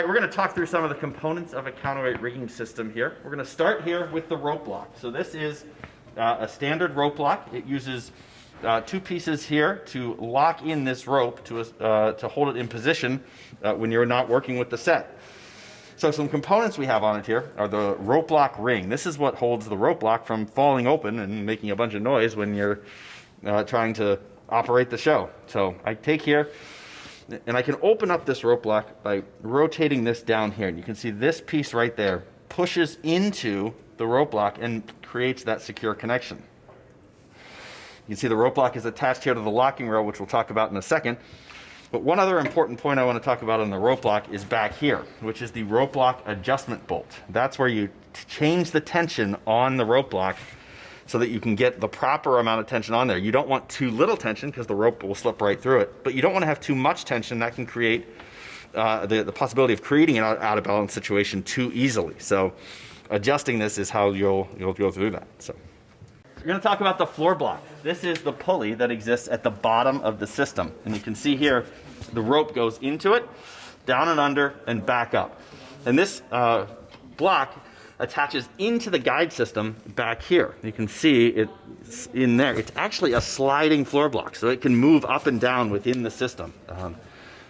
right, we're going to talk through some of the components of a counterweight rigging system here. We're going to start here with the rope lock. So this is a standard rope lock. It uses two pieces here to lock in this rope to hold it in position when you're not working with the set. So some components we have on it here are the rope lock ring. This is what holds the rope lock from falling open and making a bunch of noise when you're trying to operate the show. So I take here, and I can open up this rope lock by rotating this down here. And you can see this piece right there pushes into the rope lock and creates that secure connection. You can see the rope lock is attached here to the locking rail, which we'll talk about in a second. But one other important point I want to talk about on the rope lock is back here, which is the rope lock adjustment bolt. That's where you change the tension on the rope lock so that you can get the proper amount of tension on there. You don't want too little tension because the rope will slip right through it, but you don't want to have too much tension. That can create the possibility of creating an out of balance situation too easily. So adjusting this is how you'll go through that. So we're going to talk about the floor block. This is the pulley that exists at the bottom of the system. And you can see here the rope goes into it, down and under, and back up. And this block attaches into the guide system back here. You can see it's in there. It's actually a sliding floor block, so it can move up and down within the system.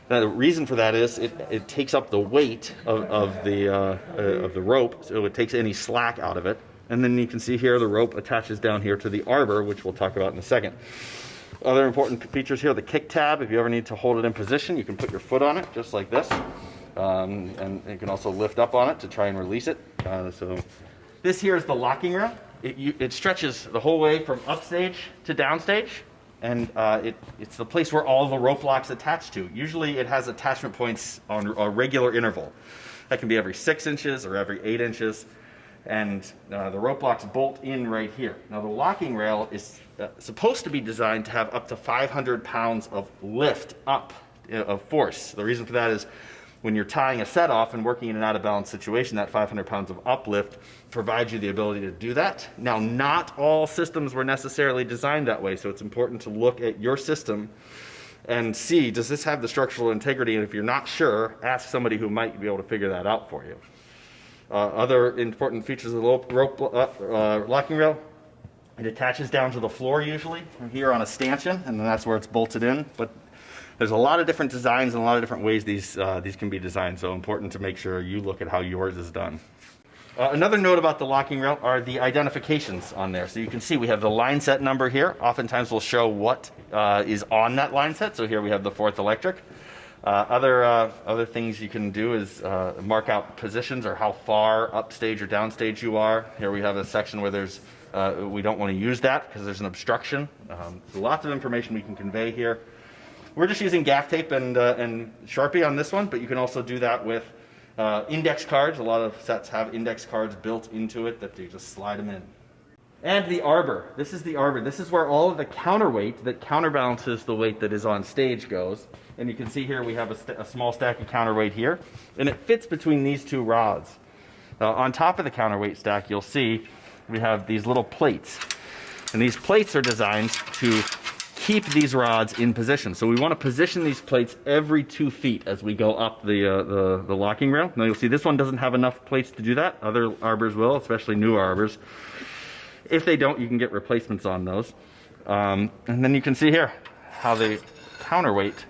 The reason for that is it takes up the weight of the rope, so it takes any slack out of it. And then you can see here the rope attaches down here to the arbor, which we'll talk about in a second. Other important features here, the kick tab. If you ever need to hold it in position, you can put your foot on it just like this. And you can also lift up on it to try and release it. So this here is the locking rail. It stretches the whole way from upstage to downstage, and it's the place where all the rope locks attach to. Usually it has attachment points on a regular interval. That can be every 6 inches or every 8 inches, and the rope locks bolt in right here. Now the locking rail is supposed to be designed to have up to 500 pounds of lift up of force. The reason for that is when you're tying a set off and working in an out of balance situation, that 500 pounds of uplift provides you the ability to do that. Now, not all systems were necessarily designed that way, so it's important to look at your system and see, does this have the structural integrity? And if you're not sure, ask somebody who might be able to figure that out for you. Other important features of the locking rail, it attaches down to the floor usually, here on a stanchion, and then that's where it's bolted in. But there's a lot of different designs and a lot of different ways these can be designed, so important to make sure you look at how yours is done. Another note about the locking rail are the identifications on there. So you can see we have the line set number here. Oftentimes we'll show what is on that line set. So here we have the 4th electric. Other things you can do is mark out positions or how far upstage or downstage you are. Here we have a section where there's we don't want to use that because there's an obstruction. Lots of information we can convey here. We're just using gaff tape and Sharpie on this one, but you can also do that with index cards. A lot of sets have index cards built into it that you just slide them in. And the arbor. This is the arbor. This is where all of the counterweight that counterbalances the weight that is on stage goes. And you can see here we have a small stack of counterweight here, and it fits between these two rods. On top of the counterweight stack, you'll see we have these little plates. And these plates are designed to keep these rods in position. So we want to position these plates every 2 feet as we go up the locking rail. Now you'll see this one doesn't have enough plates to do that. Other arbors will, especially new arbors. If they don't, you can get replacements on those. And then you can see here how the counterweight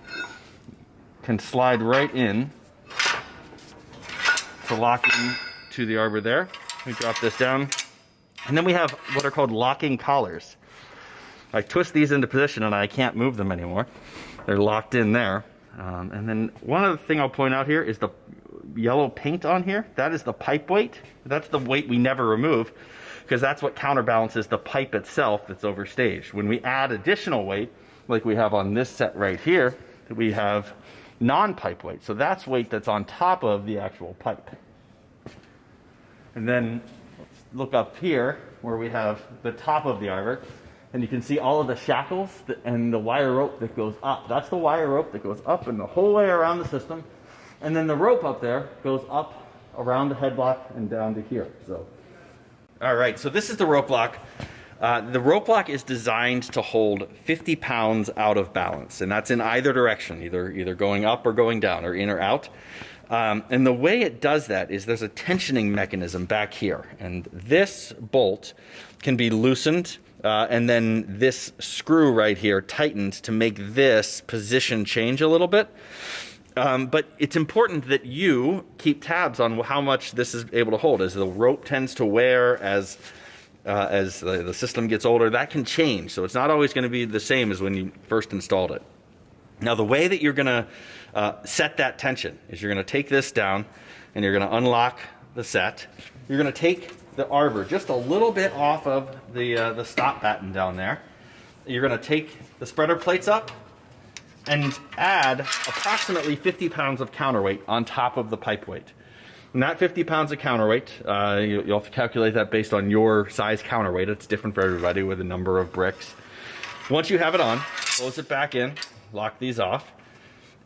can slide right in to lock in to the arbor there. We drop this down. And then we have what are called locking collars. I twist these into position and I can't move them anymore. They're locked in there. And then one other thing I'll point out here is the yellow paint on here. That is the pipe weight. That's the weight we never remove because that's what counterbalances the pipe itself that's overstaged. When we add additional weight, like we have on this set right here, we have non-pipe weight. So that's weight that's on top of the actual pipe. And then let's look up here where we have the top of the arbor. And you can see all of the shackles and the wire rope that goes up. That's the wire rope that goes up and the whole way around the system. And then the rope up there goes up around the headlock and down to here. So, all right, so this is the rope lock. The rope lock is designed to hold 50 pounds out of balance, and that's in either direction, either going up or going down, or in or out. And the way it does that is there's a tensioning mechanism back here. And this bolt can be loosened and then this screw right here tightened to make this position change a little bit. But it's important that you keep tabs on how much this is able to hold. As the rope tends to wear, as the system gets older, that can change. So it's not always going to be the same as when you first installed it. Now, the way that you're going to set that tension is you're going to take this down and you're going to unlock the set. You're going to take the arbor just a little bit off of the stop batten down there. You're going to take the spreader plates up and add approximately 50 pounds of counterweight on top of the pipe weight. And that 50 pounds of counterweight, you'll have to calculate that based on your size counterweight. It's different for everybody with a number of bricks. Once you have it on, close it back in, lock these off,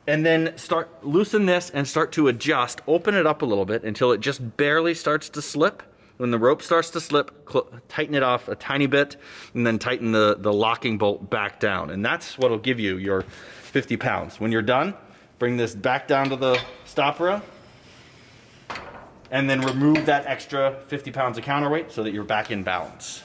and then loosen this and start to adjust. Open it up a little bit until it just barely starts to slip. When the rope starts to slip, tighten it off a tiny bit, and then tighten the locking bolt back down. And that's what will give you your 50 pounds. When you're done, bring this back down to the stop rail, and then remove that extra 50 pounds of counterweight so that you're back in balance.